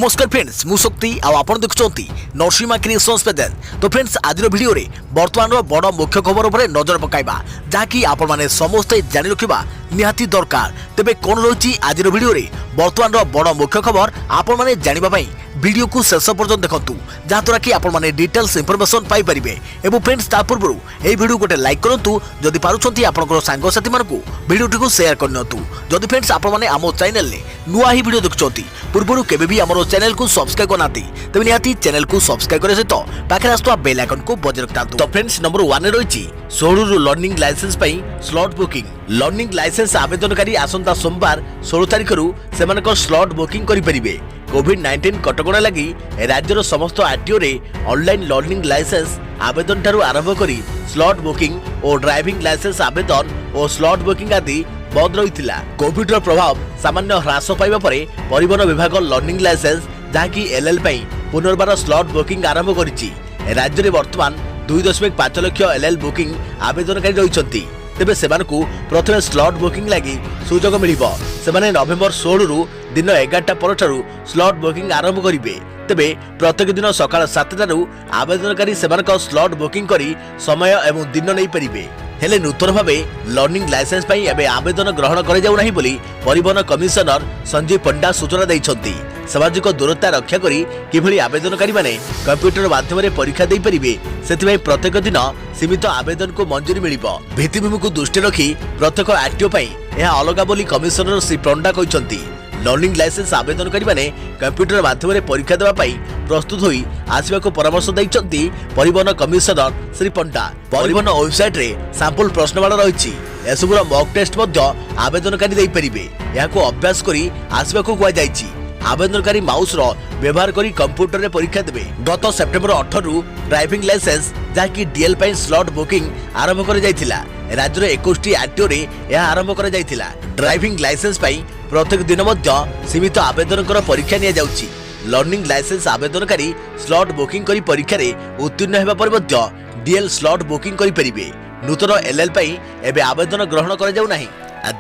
नमस्कार फ्रेंड्स मु शक्ति आपण देखुंती नरसिंहा क्रिएशंस पेज। तो फ्रेंड्स आज वीडियो रे वर्तमान बड़ मुख्य खबर उपर नजर पकाइबा जहाँकि आपण माने समस्ते जानि रखिबा निहाती दरकार। तेबे कोन रही आज वीडियो रे वर्तमान बड़ मुख्य खबर आपण माने जानिबा पई वीडियो को शेष पर्यंत देखंतु जहाँद्वारा कि आपण माने डिटेल्स इंफॉर्मेशन पाई परिबे। एवं फ्रेंड्स ता पूर्व ए वीडियो गोटे लाइक करंतु जदि पारुछंती आपनकर सांग साथी मानकु वीडियो को शेयर करनतु। जदि फ्रेंड्स आपण माने आमो चैनल ले नुआ ही वीडियो देखुछंती पूर्व केबे भी हमरो चैनल को सब्सक्राइब करनाती तबे निहाती चैनल को सब्सक्राइब करे सहित पाखे आस्तुवा बेल आइकन को बजाय रखतांतु। तो फ्रेंड्स नंबर 1 रे रहिछि 16 रु लर्निंग लाइसेंस पई स्लॉट बुकिंग। लर्निंग लाइसेंस आवेदनकारी आसंता सोमवार 16 तारिख रु सेमानक स्लॉट बुकिंग करि परिबे। कोविड-19 कटकणा लगी राज्यर समस्त आरटीओ रे ऑनलाइन लर्निंग लाइसेंस आवेदन ठारू आरंभ करी स्लॉट बुकिंग और ड्राइविंग लाइसेंस आवेदन और स्लॉट बुकिंग आदि बंद रही। कोविड प्रभाव सामान्य ह्रास पाइबा परे परिवहन विभाग लर्निंग लाइसेंस जहाँकि एलएल पई पुनर्बार स्लॉट बुकिंग आरंभ करिछि। राज्य में वर्तमान 2.5 लाख एलएल बुकिंग आवेदनकारी रहिछंती। तेबे सेमानकु प्रथमे स्लॉट बुकिंग लागि सुजोग मिलिबो। सेमाने नवेम्बर 16 रु दिन 11टा परठारु स्लॉट बुकिंग आरंभ करिवे। तेबे प्रत्येक दिन सकाळ 7टारु आवेदनकारी सेमानक स्लॉट बुकिंग करी समय एवं दिन नै परिबे। हेले नूतन भावे लर्निंग लाइसेंस पई एबे आवेदन ग्रहण करे जाउ नाही बोली परिवहन कमिशनर संजय पंडा सूचना दैछंती। सामाजिक दूरता रक्षा करी किभली आवेदनकारी माने कंप्यूटर माध्यम रे परीक्षा देई परिबे सेतिबे प्रत्येक दिन सीमित आवेदन को मंजूरी मिलिबो। भित्तिभूमि को दृष्टि रखी प्रत्येक आरटीओ पई यह अलगा बोली कमिशनर श्री पंडा कहिसंती। लर्निंग लाइसेंस आवेदनकारी माने कंप्यूटर माध्यम रे परीक्षा देबा पई प्रस्तुत होई आसीबा को परामर्श दैछंती परिवहन कमिशनर श्री पंडा। परिवहन वेबसाइट रे सैंपल प्रश्नमाला रहिछि। एसबुर मॉक टेस्ट मध्य आवेदनकारी देई परिबे। याको अभ्यास करी आसीबा को कुआ जायछि। आवेदनकारी माउस रो व्यवहार करी कंप्यूटर रे परीक्षा देबे। गत सेप्टेम्बर 18 रु ड्राइविंग लाइसेंस जहाँकि डीएल पई स्लॉट बुकिंग आरंभ कर जायथिला। राज्य 21 आरटीओ रे यह आरंभ कर जायथिला। ड्राइविंग लाइसेंस पई प्रत्येक दिन मध्य सीमित आवेदनकर परीक्षा निया जाउछि। लर्निंग लाइसेंस आवेदनकारी स्लॉट बुकिंग करी परीक्षा रे उत्तीर्ण हेबा पर मध्य डीएल स्लॉट बुकिंग करी परिबे। नूतन एलएल पई एबे आवेदन ग्रहण कर जाउ नाही।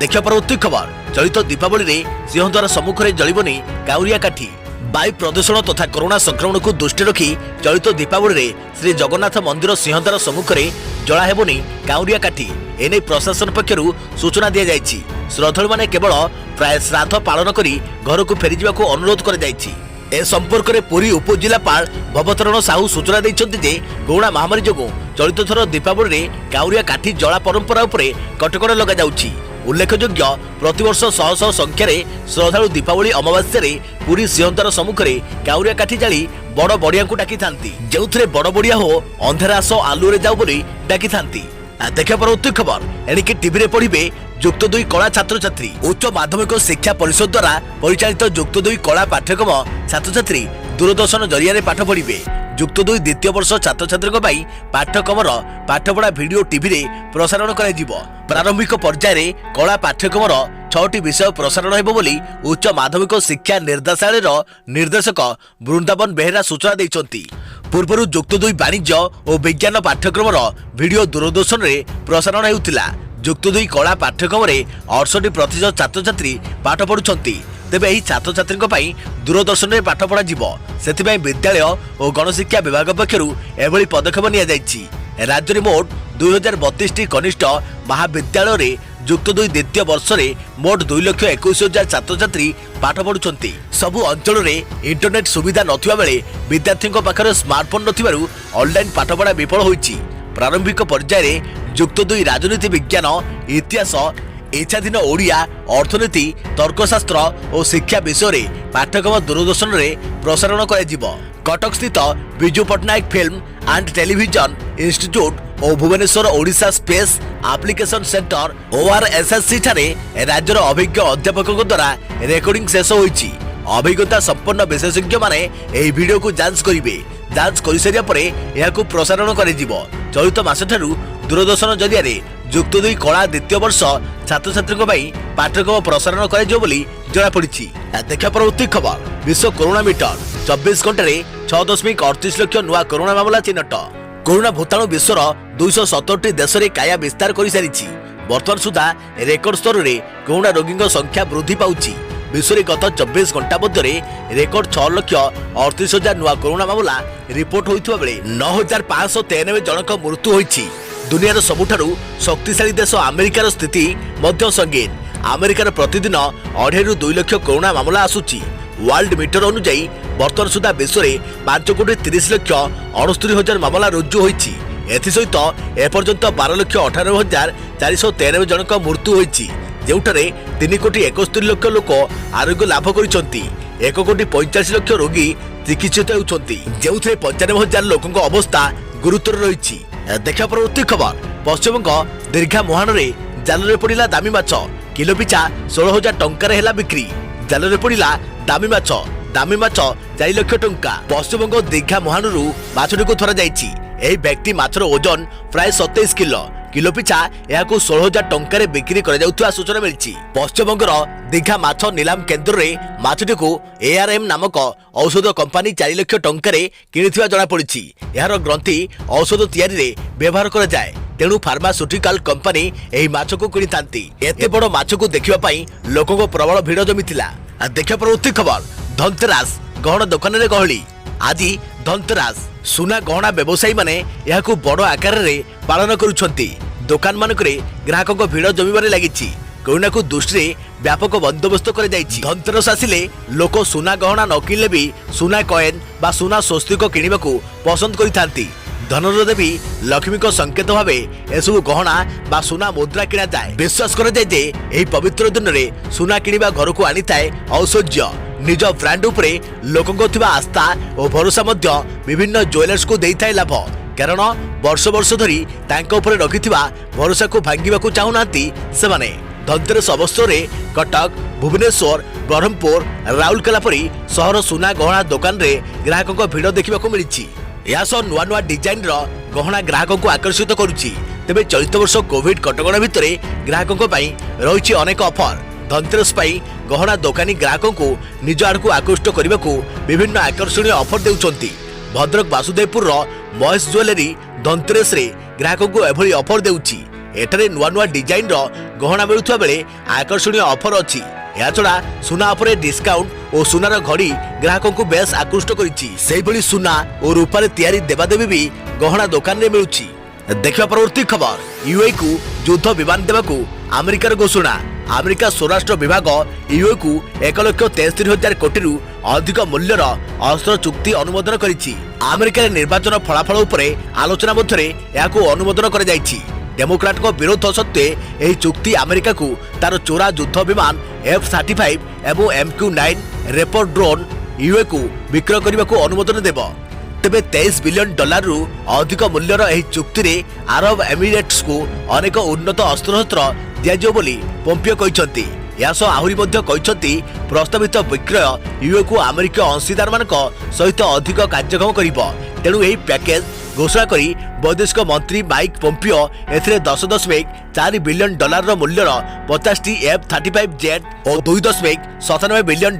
देखियो परवर्ती खबर चलित दीपावली रे सिंहद्वार सम्मुख रे जलिबनी काउरिया काठी। वायु प्रदूषण तथा कोरोना संक्रमण को दृष्टि रखी चलित दीपावली रे श्री जगन्नाथ मंदिर सिंहद्वार सम्मुख रे जला हेबनी काउरिया काठी। एने प्रशासन पक्षरु सूचना दिया जायछि। श्रद्धालु माने केवल प्राय श्राद्ध पालन करी घर को फेरी जिबाको अनुरोध कर जायछि। ए संपर्क में पुरी उपजिलापाल भवतरण साहू सूचना दैछन्ति जे कोरोना महामारी जोगु चलित थर दीपावली रे काउरिया काठी जला परंपरा उपरे कटकणा लगा जाउछि। उल्लेखयोग्य प्रतिवर्ष शह शह संख्यार श्रद्धालु दीपावली अमावास्या रे पुरी सिंहद्वार सम्मुख रे काउरिया काठी जाली बड़ बड़िया को डाकी थांती। जोउथरे बड़ बड़िया हो अंधार आस आलुरे जाऊ बोली डाकी थांती। देखा परवर्ती खबर एणिके टीवी रे पढ़िबे युक्त 2 कला छात्र छात्री। उच्च माध्यमिक शिक्षा परिषद द्वारा परिचालित युक्त 2 कला पाठ्यक्रम छात्र छात्री दूरदर्शन जरिया रे पाठ पढ़िबे। युक्त 2 द्वितीय वर्ष छात्र छात्री पाठ्यक्रम पाठपढ़ा वीडियो टीवी रे प्रसारण कर प्रारंभिक पर्याय रे कला पाठ्यक्रम 6टी विषय प्रसारण हेबो बोली उच्च माध्यमिक शिक्षा निर्देशालय निर्देशक वृंदावन बेहेरा सूचना दैछन्ती। पूर्वरु युक्त 2 वाणिज्य और विज्ञान पाठ्यक्रम वीडियो दूरदर्शन रे प्रसारण हेउतिला। युक्त 2 कला पाठ्यक्रम 68% छात्र छात्री पाठ पढ़ुछन्ती। तेबे एही छात्र छात्री दूरदर्शन में पाठ पढ़ा जीव से विद्यालय और गणशिक्षा विभाग पक्षरु एभली पदक्षेप निया जायछि। राज्य में मोट 2032 कनिष्ठ महाविद्यालय रे युक्त 2 द्वितीय वर्ष रे मोट 2,21,000 छात्र छात्री पाठ पढ़ुछन्ती। सबु अंचल रे इंटरनेट सुविधा नथिबा बेले विद्यार्थीଙ୍କ पाखरे स्मार्टफोन नथिबारु ऑनलाइन पाठपढ़ा विफल होईछि। प्रारंभिक पर्याय रे युक्त 2 राजनीति विज्ञान इतिहास इच्छाधीन ओडिया अर्थनीति तर्कशास्त्र और शिक्षा विषय रे पाठ्यक्रम दूरदर्शन रे प्रसारण कर कटक स्थित Biju Patnaik film and television institute और Bhubaneswar Odisha space application centre ORSSC ठारे राज्यर अभिज्ञ अध्यापकों द्वारा रेकर्डिंग शेष होईछि। अभिज्ञता संपन्न विशेषज्ञ माने एही वीडियो को जांच करिवे। जांच करि सारिया परे एहाकु प्रसारण करे जिवो। चलित मास ठारू दूरदर्शन जरिया रे युक्त 2 कला द्वितीय वर्ष छात्र छात्री पाठ्यक्रम प्रसारण करे जो बोली जଣା पड़िछि। देखा परवर्ती खबर विश्व कोरोना मीटर 24 घंटे रे 6.38 लाख नुआ कोरोना मामला चिन्हट। कोरोना भूताणु विश्वर 270 देश रे काया विस्तार कर सारी। वर्तमान सुधा रेकर्ड स्तर रे कोरोना रोगी संख्या वृद्धि पाउछि। विश्व में गत 24 घंटा मध्य रेकर्ड 6,38,000 नुआ कोरोना मामला रिपोर्ट होता बेले 9,593 जनक मृत्यु होती। दुनियार सबुठारु शक्तिशाली देश अमेरिकार स्थिति मध्य संगीन। अमेरिकार प्रतिदिन 2.5 ରୁ 2 लाख कोरोना मामला आसुची। वर्ल्ड मीटर अनुसार बर्तमान सुधा विश्व में 5,30,69,000 मामला रुजु होती। एसत एपर्यंत 12,18,493 जनक मृत्यु होती, जोठारे 3,71,00,000 लोक आरोग्य लाभ करिसेंती। 1,45,00,000 रोगी चिकित्सित होउछंती, जेउथे 95,000 लोकଙ୍କ अवस्था गुरुतर रही। देखा परवर्ती खबर पश्चिमबंग दीर्घा मुहाण रे जाल पड़ा दामी माछ किलो पिछा 16,000 टंकार है बिक्री। जाल पड़ा दामी माछ 4 लाख टंका। पश्चिमबंग दीर्घा मुहाणु माछटी को धरा जाइछि। एही व्यक्ति माछर ओजन प्राय 27 किलो, किलो पिछा यह 16,000 टंकार बिक्री कर सूचना मिली। पश्चिमबंगर दीघा माछ नीलाम केन्द्र में माछटी को ARM नामक औषध कंपानी 4 लाख टंकार किणिथिबा जଣା पड़िछि। यार ग्रंथि औषध तैयारी रे व्यवहार करा जाए, तेणु फार्मास्यूटिकल कंपानी एही माछ को किणिथांती। एते बड़ माछ को देखिबा पई लोकको प्रबल भीड़ जमिथिला। देखिया परवर्ती खबर धनतेरस गहना दुकान रे गहली। आज धनतेरस सुना गहना व्यवसायी माने यहाकू बड़ आकार रे पालन करुछंती। दुकान मानकरे ग्राहकों भीड़ जमीबारे लागिछि। कोरोना को दृष्टि व्यापक बंदोबस्त कर जाइछि। धनतेरस आसिले लोक सुना गहना न किनले भी सुना कॉइन बा सुना स्वस्तिक किनिबाकू पसंद करिथांती। धनर देवी लक्ष्मी को संकेत भावे एसबु गहना बा सुना मुद्रा किना जाए। विश्वास करा जाए जे एही पवित्र दिन रे सुना किनिबा घर को आनी थाए ऐश्वर्य। निज ब्रांड उपरे लोकंको थिबा आस्था और भरोसा मध्य विभिन्न ज्वेलर्स को देई थाए लाभ। कारण वर्ष वर्ष धरी तांको उपरे रखिथिबा भरोसा को भांगिबा को चाहुनांती सेमाने। धनतेरस अवसर रे कटक, भुवनेश्वर, ब्रह्मपुर, राउरकेला परी सहर सुना गहना दुकान रे ग्राहकों भीड़ देखा मिली। यह नुआ नुआ डिजाइन गहना ग्राहकों को आकर्षित करुच्ची। तेबे चलित वर्ष कोविड कटकणा भितर ग्राहकों रही अनेक ऑफर। धनतेरस गहना दुकानी ग्राहकों को निज आड़ को आकृष्ट करने को विभिन्न आकर्षणीय ऑफर देउछंती। भद्रक वासुदेवपुर महेश ज्वेलरी धनतेरस रे ग्राहकों को एभली ऑफर देउछि। एठारे नुआ नुआ डिजाइन गहना मिलुवा बेले आकर्षणीय ऑफर अछि। याछड़ा सुना उपरे डिस्काउंट और सुनार घड़ी ग्राहकों को बेस आकृष्ट करिछि। सेही भली सुना और रूपारे तैयारी देवादेवी भी गहना दुकान रे मिलुछि। देखा परवर्ती खबर यूए को युद्ध विमान देवाकू अमेरिकार घोषणा। अमेरिका स्वराष्ट्र विभाग यूए को 1,63,000 कोटी रु अधिक मूल्यर अस्त्र चुक्ति अनुमोदन करिछि। अमेरिका निर्वाचन फलाफल उपरे आलोचना मध्य याकू अनुमोदन कर जाइछि। डेमोक्राट को विरोध सत्वे यह चुक्ति अमेरिका को तार चोरा युद्ध विमान F-35 एवं MQ-9 रेपर ड्रोन यूए को विक्रय करने को अनुमोदन देव। तेबे $23 बिलियन रु अधिक मूल्यर यह चुक्ति रे अरब एमिरेट्स को अनेक उन्नत अस्त्रशस्त्र दियाजिव बोली पोम्पियो कहते। यासह आहरी मध्य कहते प्रस्तावित विक्रय यूए को अमेरिका अंशीदार मान सहित अधिक कार्यक्षम करिब। तेणु यह पैकेज घोषणा करी वैदेशिक मंत्री माइक पोम्पियो एथिरे $10.4 बिलियन मूल्यर 50टी F-35 जेट और $2.97 बिलियन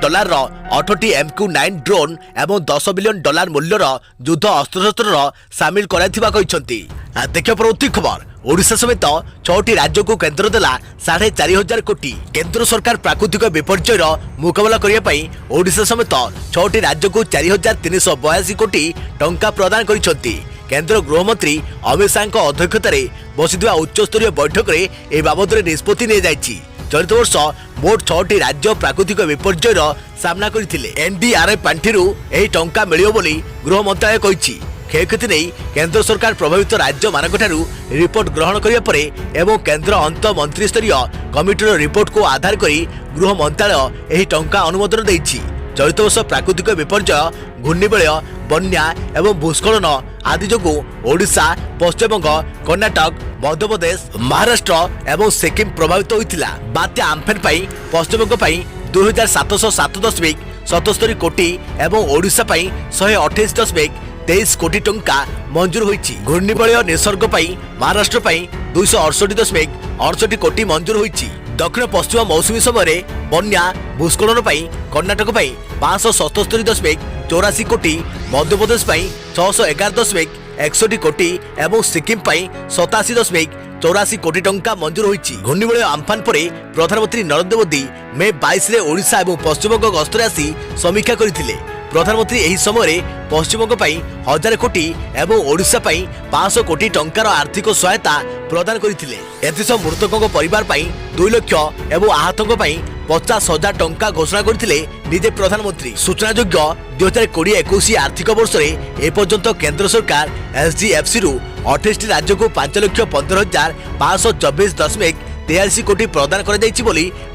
8टी MQ-9 ड्रोन एवं $10 बिलियन मूल्यर युद्ध अस्त्रशस्त्र सामिल कराइथिबा कहछंती। देखिए परवर्ती खबर ओडिशा समेत 6टी राज्य को केंद्र देला 4,500 कोटी। केंद्र सरकार प्राकृतिक विपर्ययर मुकाबला करिया पई ओडिशा समेत 6टी राज्य को 4,382 कोटी टंका प्रदान करिसंती। केंद्र गृहमंत्री अमित शाह अध्यक्षतार बसिथिबा उच्चस्तरीय बैठक में ए बाबद निष्पत्ति नि जाइछि। चलित वर्ष मोट 6टी राज्य प्राकृतिक विपर्ययर सामना करथिले। NDRF पांठिरु एही टंका मिलियो बोली गृह मंत्रालय कहिछि। क्षयक्षति नहीं केंद्र सरकार प्रभावित राज्य मानकठारु रिपोर्ट ग्रहण करिया परे एवं केंद्र अंत मंत्री स्तरीय कमिटीर रिपोर्ट को आधार करी गृह मंत्रालय एही टंका अनुमोदन देइछि। चलित वर्ष प्राकृतिक विपर्यय, घूर्णिबलय, बन्या एवं भूस्खलन आदि जोगु ओडिशा, पश्चिमबंग, कर्णाटक, मध्यप्रदेश, महाराष्ट्र एवं सिक्किम प्रभावित होइतिला। बात्या आम्फेन पई पश्चिमबंग पई 2,707.77 कोटी एवं ओडिशा पई 128.23 कोटी टंका मंजूर होइछि। घूर्णिबलय निसर्ग पई महाराष्ट्र पई 268.68 कोटी मंजूर होइछि। दक्षिण पश्चिम मौसुमी समय बन्या भूस्खलन पई कर्णाटक पई 577.84 कोटी, मध्यप्रदेश पई 611.61 कोटी एवं सिक्किम पई 87.53 84 कोटी टंका मंजूर होईछि। घूर्णिबलय आम्फान परे प्रधानमंत्री नरेंद्र मोदी मे 22 रे ओडिशा एवं पश्चिमबंग गस्तरे आसी समीक्षा करथिले। प्रधानमंत्री एही समय पश्चिमबंग पई 1000 कोटी एवं ओडिशा पई 500 कोटी टंकार आर्थिक सहायता प्रदान करथिले। एथिस मृतकों परिवार पई 2 लाख एवं आहतों पई 50,000 टंका घोषणा करथिले निजे प्रधानमंत्री। सूचनायोग्य 2020-21 आर्थिक वर्ष में एपर्यंत केंद्र सरकार एसडीएफसी रु 28 राज्य को 5,15,524.83 कोटी प्रदान कर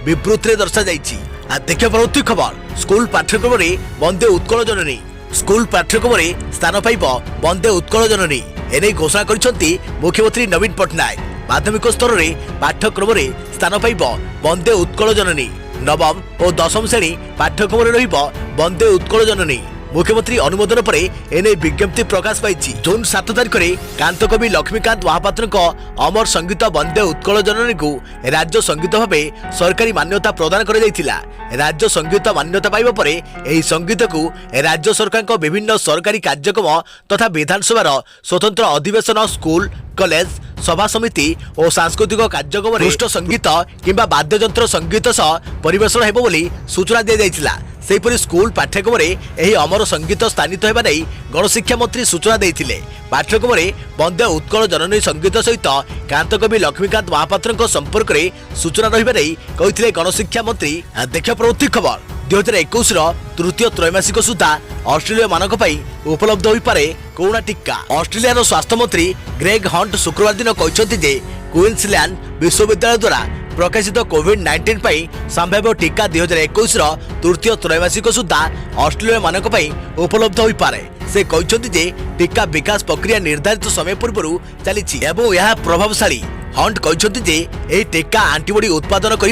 विवृत्ति में दर्शा जाइछि। देखिए परवर्ती खबर स्कूल पाठ्यक्रम में वंदे उत्कल जननी। स्कूल पाठ्यक्रम में स्थान पाइब वंदे उत्कल जननी एने घोषणा करिसेंती मुख्यमंत्री नवीन पट्टनायक। माध्यमिक स्तर में पाठ्यक्रम में स्थान पाइब वंदे उत्कल जननी। नवम और दशम श्रेणी पाठ्यक्रम में रहिब वंदे उत्कल जननी। मुख्यमंत्री अनुमोदन पर एने विज्ञप्ति प्रकाश पाई। जून 7 तारिख में कांतकवि लक्ष्मीकांत महापात्र अमर संगीत वंदे उत्कल जननी को राज्य संगीत भाव सरकारी मान्यता प्रदान कर राज्य संगीत मान्यता पाइबा परे एही संगीत को राज्य सरकार विभिन्न सरकारी कार्यक्रम तथा विधानसभार स्वतंत्र अधिवेशन स्कूल कॉलेज सभा समिति और सांस्कृतिक कार्यक्रम पृष्ठ संगीत किंबा वाद्ययंत्र संगीत सह परिवेषण हेबो बोली सूचना दिया जायतिला। सेहीपरि स्कूल पाठ्यक्रम में यही अमर संगीत स्थानित होगा नहीं गणशिक्षा मंत्री सूचना देते। पाठ्यक्रम में वंदे उत्कल जननी संगीत सहित कांतकवि लक्ष्मीकांत महापात्र संपर्क में सूचना रही कहते गणशिक्षा मंत्री। देखिए प्रवृत्ति खबर 2021 तृतीय त्रैमासिक सुधा ऑस्ट्रेलिया मानक उपलब्ध हो पारे कोरोना टीका। ऑस्ट्रेलिया स्वास्थ्य मंत्री ग्रेग हंट शुक्रवार दिन कहते क्वींसलैंड विश्वविद्यालय द्वारा प्रकाशित कोविड-19 संभाव्य टीका 2021 तृतीय त्रैमासिक सुधा ऑस्ट्रेलिया मानक उपलब्ध हो पारे। से कहते टीका विकास प्रक्रिया निर्धारित समय पूर्व चली प्रभावशाली। हंट कहते टीका आंटीबॉडी उत्पादन कर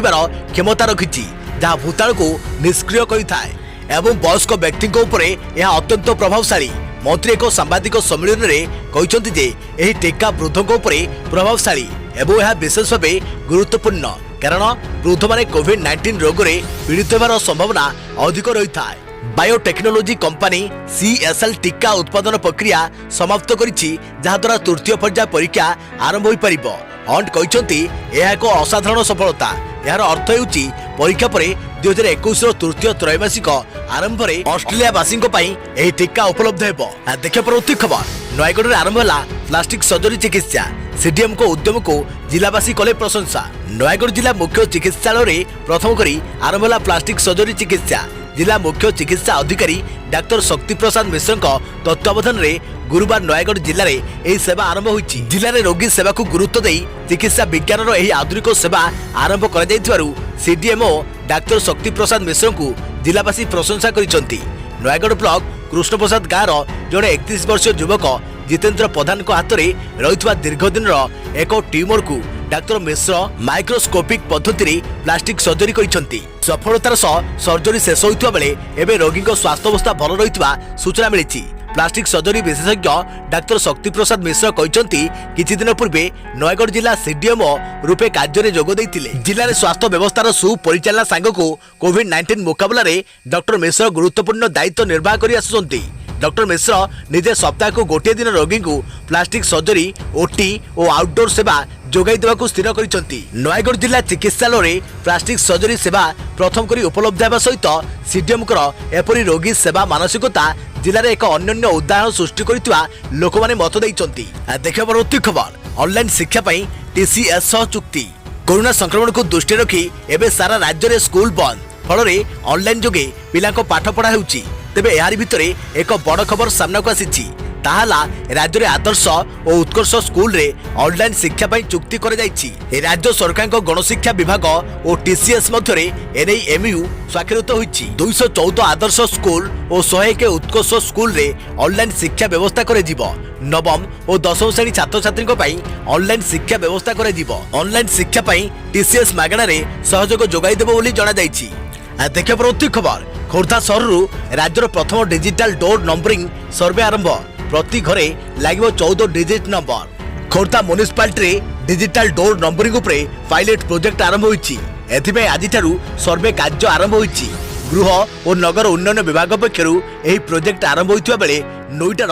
क्षमता रखी जहाँ भूताणु को निष्क्रिय करें एवं वयस्क व्यक्ति अत्यंत प्रभावशाली। मंत्री एक सांबादिक सम्मेलन में कहते टीका वृद्धों प्रभावशाली एवं यह विशेष भाव गुरुत्वपूर्ण कारण वृद्ध माने कोविड-19 रोग रे पीड़ित होवार संभावना अधिक रही है। बायोटेक्नोलोजी कंपनी सीएसएल टीका उत्पादन प्रक्रिया समाप्त करिछि जहाद्वारा तृतीय पर्याय परीक्षा आरंभ हो पारिब। हंट कहते यह एक असाधारण सफलता। यार अर्थ होउछि परीक्षा पर 2021 तृतीय त्रैमासिक आरंभ में ऑस्ट्रेलियावासी टीका उपलब्ध हेबो। देखिए परवर्ती खबर नयगढ़ में आरंभ है प्लास्टिक सर्जरी चिकित्सा। सीडीएम को उद्यम को जिलावासी कले प्रशंसा। नयगढ़ जिला मुख्य चिकित्सालय प्रथम करी आरंभ है प्लास्टिक सर्जरी चिकित्सा। जिला मुख्य चिकित्सा अधिकारी डाक्टर शक्ति प्रसाद मिश्र तत्वावधान में गुरुवार नयगढ़ जिले में यह सेवा आरंभ होइछि। जिले में रोगी सेवा को गुरुत्व दे चिकित्सा विज्ञान आधुनिक सेवा आरंभ कर सीडीएमओ डाक्टर शक्ति प्रसाद मिश्र को जिलावासी प्रशंसा करिसेंती। नयगढ़ ब्लॉक कृष्णप्रसाद गाँव जड़े 31 वर्षीय युवक जितेंद्र प्रधान हाथ में रही दीर्घदिन एक ट्यूमर को डाक्टर मिश्र माइक्रोस्कोपिक पद्धति प्लास्टिक सर्जरी करिसेंती। सफलतार सह सर्जरी शेष होइतबा बेले एबे रोगी स्वास्थ्य अवस्था भल रहितबा सूचना मिलिछि। प्लास्टिक सर्जरी विशेषज्ञ डाक्टर शक्ति प्रसाद मिश्र कहते किछि दिन पूर्वे नयगढ़ जिला सीडीएमओ रूपे कार्य जोग देइतिले। जिले में स्वास्थ्य व्यवस्थार सुपरिचालना सांग को कोविड-19 मुकाबला डॉक्टर मिश्र गुरुत्वपूर्ण दायित्व निर्वाह कर आसुछंती। डॉक्टर मिश्र निजे सप्ताह को गोटे दिन रोगी को प्लास्टिक सर्जरी ओटी और आउटडोर सेवा जोगाई देवाकू स्थिर करिसेंती। नयगढ़ जिला चिकित्सालय प्लास्टिक सर्जरी सेवा प्रथम करी उपलब्ध होगा सहित सीडीएम एपरी रोगी सेवा मानसिकता जिले में एक अन्य उदाहरण सृष्टि करथिबा लोक माने मत देइचंती। देखिए परवर्ती खबर ऑनलाइन शिक्षा पई टीसीएस सह चुक्ति। कोरोना संक्रमण को दृष्टि रखी एबे सारा राज्य में स्कूल बंद फल ऑनलाइन जोगे पिला पाठ पढ़ा होउची। तेबे यार भितरे एक बड़ खबर सामना को आसीछि ताहाला राज्य में आदर्श और उत्कर्ष स्कूल रे ऑनलाइन शिक्षा पई चुक्ति कर जाइछि। राज्य सरकार को गणशिक्षा विभाग और टीसीएस मध्यरे एनई एमयू स्वाक्षरित होइछि। 214 आदर्श स्कूल और 101 उत्कर्ष स्कूल रे ऑनलाइन शिक्षा व्यवस्था करे जिवो। नवम और दशम श्रेणी छात्र छात्री पई ऑनलाइन शिक्षा व्यवस्था करे जिवो। ऑनलाइन शिक्षा पई टीसीएस मागणा रे सहयोग जोगाई देबो बोली जणा जाइछि। देखिए परवर्ती खबर खोर्धा सहरु राज्यर प्रथम डिजिटल डोर नंबरिंग सर्वे आरंभ। प्रति घरे लगे 14 digit number. Khordha municipality digital door numbering उपरे पायलट प्रोजेक्ट आरंभ होइछि। एथिबे आजि थारु सर्वे कार्य आरंभ होइछि। गृह और नगर उन्नयन विभाग पक्षरु एही प्रोजेक्ट आरंभ होइथिबा बेले नोइटार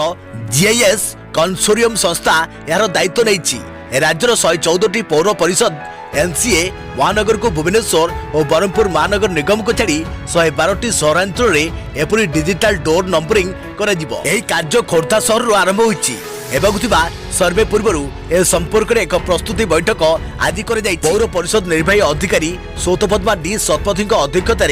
जीआईएस कंसोरियम संस्था यार दायित्व नैछि। राज्यर 114टी पौर परिषद एनसीए महानगर को भुवनेश्वर और ब्रह्मपुर महानगर निगम को छाड़ी 112टी सहरांचल एपरी डिजिटल डोर नंबरिंग कार्य खोर्धा सहर आरंभ होईछि। सर्वे पूर्व ए संपर्क में एक प्रस्तुति बैठक आज पौर परिषद निर्वाही अधिकारी सौतपद्मा डी शतपथी अध्यक्षतार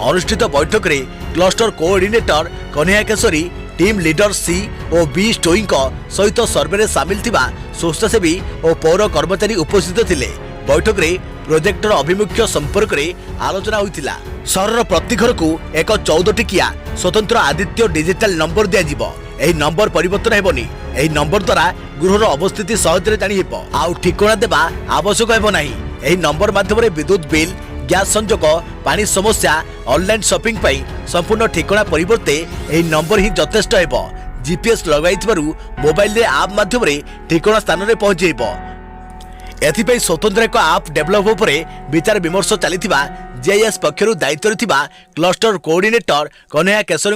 अनुष्ठित बैठक में cluster coordinator Kanhaiya Keshari team leader C और बी स्टोई सहित सर्वे में सामिल स्वेच्छासेवी और पौर कर्मचारी उपस्थित थिले। बैठक में प्रोजेक्टर अभिमुख्य संपर्क में आलोचना होइतिला। सहर प्रति घर को एक 14 टिकिया स्वतंत्र आदित्य डिजिटल नंबर दिया। एही नंबर परिवर्तन हेबनी। एही नंबर द्वारा गृहर अवस्थिति सहजरे जानी हेबो। आउ ठिकाना देबा आवश्यक हेबो नाही। एही नंबर माध्यम रे विद्युत बिल, गैस संजोग, पानी समस्या, ऑनलाइन शॉपिंग पई संपूर्ण ठिकाना परिवर्ते एही नंबर ही यथेष्ट हेबो। जीपीएस लगाइथिबारु मोबाइल रे ऐप माध्यम रे ठिकाना स्थान रे पहुंचेबो। एथिपई स्वतंत्र एक ऐप डेभलप उपरे विचार विमर्श चलिथिबा जेएस पक्षरु दायित्व थिबा क्लस्टर कोऑर्डिनेटर कन्हैया केशरी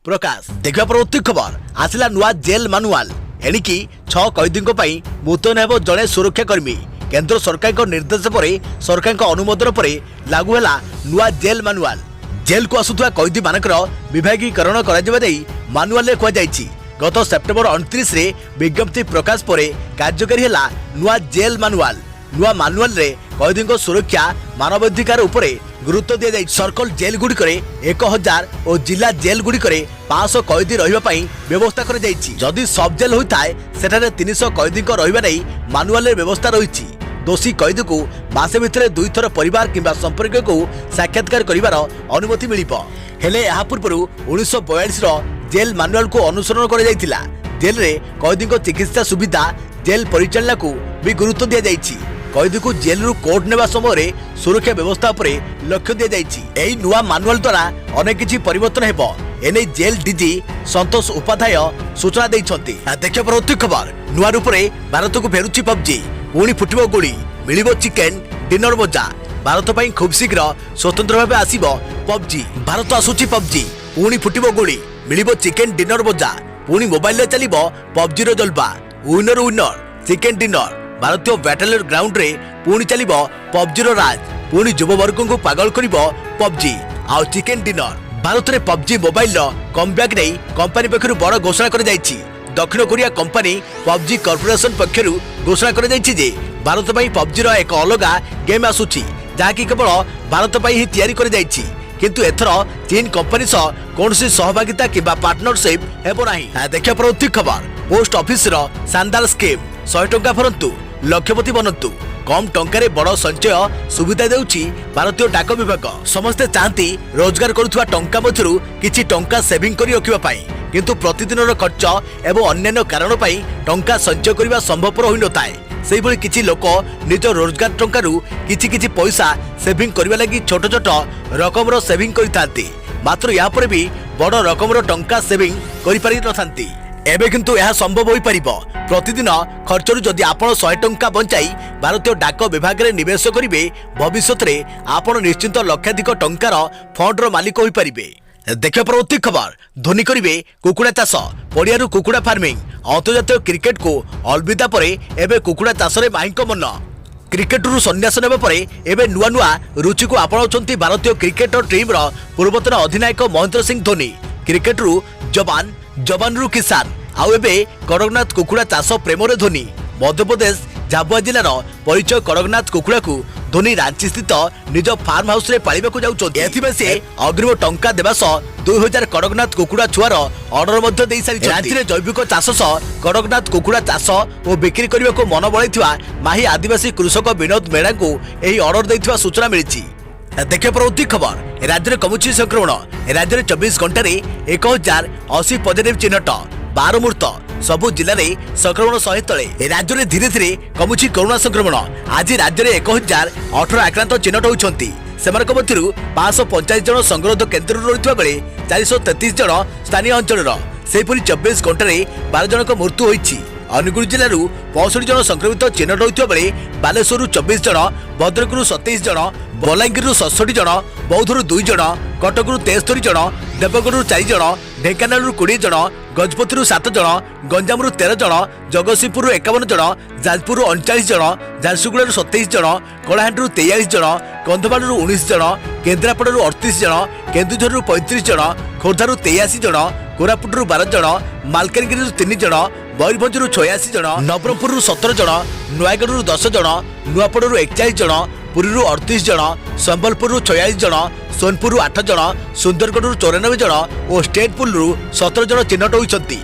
प्रकाश। देखा परवर्ती खबर आसिला नुआ जेल मानुआल। एणिकी 6 कैदी मुतयन हेब जड़े सुरक्षाकर्मी। केंद्र सरकार निर्देश पर सरकार अनुमोदन पर लागू है नुआ जेल मानुआल। जेल को आसुवा कैदी मानकर विभागीकरण मानुआल कहुई। गत सेप्टेम्बर 29 रे विज्ञप्ति प्रकाश पर कार्यकारी है नुआ जेल मानुआल। नुआ मानुआल रे कैदी सुरक्षा मानवाधिकार उपरे गुरुत्व दिया जाय। सर्कल जेल गुड़िक 1000 और जिला जेल गुड़िक 500 कैदी रही व्यवस्था कर जदि सब जेल होता है सेठारे 300 कैदी रही मानुआल व्यवस्था रही। दोषी कैदी को मासे भितर 2 थर परिवार किंबा संपर्क को साक्षात्कार करिवार अनुमति मिलिबो। हेले या पूर्व 1942 जेल मानुआल को अनुसरण कर जाइतिला। जेल रे कैदी चिकित्सा सुविधा जेल परिचालना को भी गुरुत्व दिया जाइछि। कैदी को जेल रु कोर्ट नेबा समय सुरक्षा व्यवस्था पर लक्ष्य दिया जाइछि। एही नुआ मानुआल द्वारा अनेक किछि परिवर्तन हेबो। एने जेल डीजी संतोष उपाध्याय सूचना दैछंती। देखियो परवर्ती खबर नुआ रूप रे भारत को फेरुछि पबजी। पुणी फुटिबो गोली, मिलिबो चिकेन डिनर मजा। भारत पई खूब शीघ्र स्वतंत्र भाव आसीबो पबजी। भारत आसुछि पबजी, पुणी फुटिबो गोली, मिलिबो चिकेन डिनर मजा। पुणी मोबाइल रे चलिबो पबजी रो जलवा। Winner winner chicken dinner. भारतीय बैटल ग्राउंड रे पुणी चलिबो पबजी रो राज। पुणी युववर्ग को पागल करिबो पबजी आउ चिकेन डिनर। भारत रे पबजी मोबाइल रो कमबैक नै कंपनी पक्षरु बड़ घोषणा कर जाइछि। दक्षिण कोरिया कंपनी पबजी कॉर्पोरेशन पक्षरु घोषणा कर जाइछि जे भारत पई पबजी रो एक अलग गेम आसुछि जाकी केवल भारत पई ही तैयारी कर जाइछि। किंतु एथर चीन कंपनी सह कोनसी सहभागिता किबा पार्टनरशिप हेबो नाही। देखियो परवर्ती खबर पोस्ट ऑफिस रो शानदार स्कीम। 100 टंका भरंतु लक्षपति बनंतु। कम टंकारे बड़ संचय सुविधा देउछि भारतीय डाक विभाग। समस्ते चाहती रोजगार करुवा टंका मध्यरु किछि टंका सेविंग करी रखिबा पाई। किंतु प्रतिदिन खर्च एवं अन्य कारण पाई टंका संचय करने संभवपर होई नथाय। सेहि भली किछि लोक निज रोजगार टंकारु किछि किछि पैसा सेविंग करबा लागि छोट छोट रकमर सेविंग करिथांती। मात्र या पर भी बड़ रकमर टंका सेविंग करि पारि नथांती। एबे किंतु यह संभव होई परिबो। प्रतिदिन खर्चरु जदि आपण 100 टंका बंचाई भारतीय डाक विभाग रे निवेश करिवे भविष्यत रे आपण निश्चित लक्षाधिक टंकार फंडर मालिक होई परिबे। देखियो परवर्ती खबर धोनी करिवे कुकुड़ा चाष। पड़ियारू कुकुड़ा फार्मिंग। अंतर्जातीय क्रिकेट को अलविदा परे एबे कुकुड़ा चाष रे माहिक मन। क्रिकेट रु संन्यास नेबा परे एबे नुआ नुआ रुचि को आपणाउछंती भारतीय क्रिकेटर टीम रो पूर्वतन अधिनायक महेंद्र सिंह धोनी। क्रिकेट रु जवान, जवान रु किसान आउ एबे कड़कनाथ कुकुड़ा चाष प्रेम रे धोनी। मध्यप्रदेश झाबुआ जिलार परिचय कड़कनाथ कुकुड़ा को धोनी रांची स्थित निज फार्म हाउस रे पालिबाकू जाउछंती। एथिबे से अग्रिम टंका देबा सह 2000 कड़कनाथ कुकुड़ा छुआर ऑर्डर मध्ये देई सारि। राज्य रे जैविक चाष सह कड़कनाथ कुकुड़ा चाष और बिक्री करबाकू मन बळैथिबा माही आदिवासी कृषक विनोद मेड़ा को एही ऑर्डर दैथिबा सूचना मिलिछि। देखिए परवर्ती खबर राज्य में कमुछि संक्रमण। राज्य में 24 घंटे 1080 पॉजिटिव चिन्हट 12 मृत। सबु जिले में संक्रमण 100 तले। राज्य में धीरे धीरे कमुछि कोरोना संक्रमण। आज राज्य में 1018 आक्रांत चिन्हट होइछंती। सेमानक मध्यरु 550 जन संगरोध केन्द्र रहितबा बेले 433 जन स्थानीय अंचल। सेहिपरि 24 घंटे 12 जनक मृत्यु होइछि। अनुगुल जिलू 65 जन संक्रमित चिन्हट होता बेले बालेश्वर 24 जन, भद्रक 27 जन, बलांगीर 67 जन, बौद्धर 2 जन, कटक 73 जन, देवगढ़ 4 जन, ढेंकानाल 20 जन, गजपति 7 जन, गंजाम 13 जन, जगतसिंहपुर 51 जन, जाजपुर 39 जन, झारसुगुड़ा 27 जन, कलाहांडी 43 जन, कंधमाल 19 जन, केन्द्रापड़ा 38 जन, केन्दुझर 35 जन, खोर्धा 83 जन, कोरापुट 12 जन, मालकानगिरी 3 जन, मयूरभंज 86 जन, नवरंगपुर 17 जन, नयगढ़ 10 जन, नुआपड़ 41 जन, पुरी 38 जन, संबलपुर 46 जन, सोनपुर 8 जन, सुंदरगढ़ 94 जन और स्टेटपुल 17 जन चिन्हट होती।